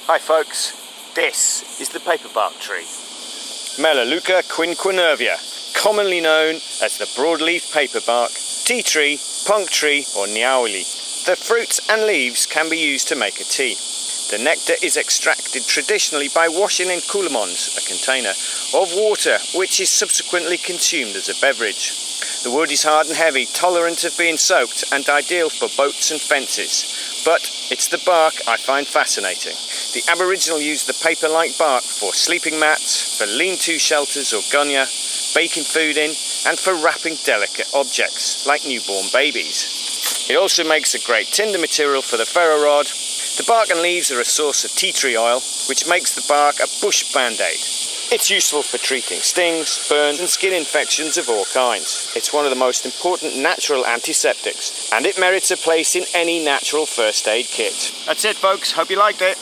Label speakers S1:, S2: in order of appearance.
S1: Hi folks, this is the paperbark tree. Melaleuca quinquenervia, commonly known as the broadleaf paperbark, tea tree, punk tree or niaouli. The fruits and leaves can be used to make a tea. The nectar is extracted traditionally by washing in coulamons, a container, of water which is subsequently consumed as a beverage. The wood is hard and heavy, tolerant of being soaked and ideal for boats and fences. But it's the bark I find fascinating. The Aboriginal used the paper-like bark for sleeping mats, for lean-to shelters or gunya, baking food in, and for wrapping delicate objects like newborn babies. It also makes a great tinder material for the ferro rod. The bark and leaves are a source of tea tree oil, which makes the bark a bush band-aid. It's useful for treating stings, burns and skin infections of all kinds. It's one of the most important natural antiseptics, and it merits a place in any natural first aid kit. That's it folks, hope you liked it.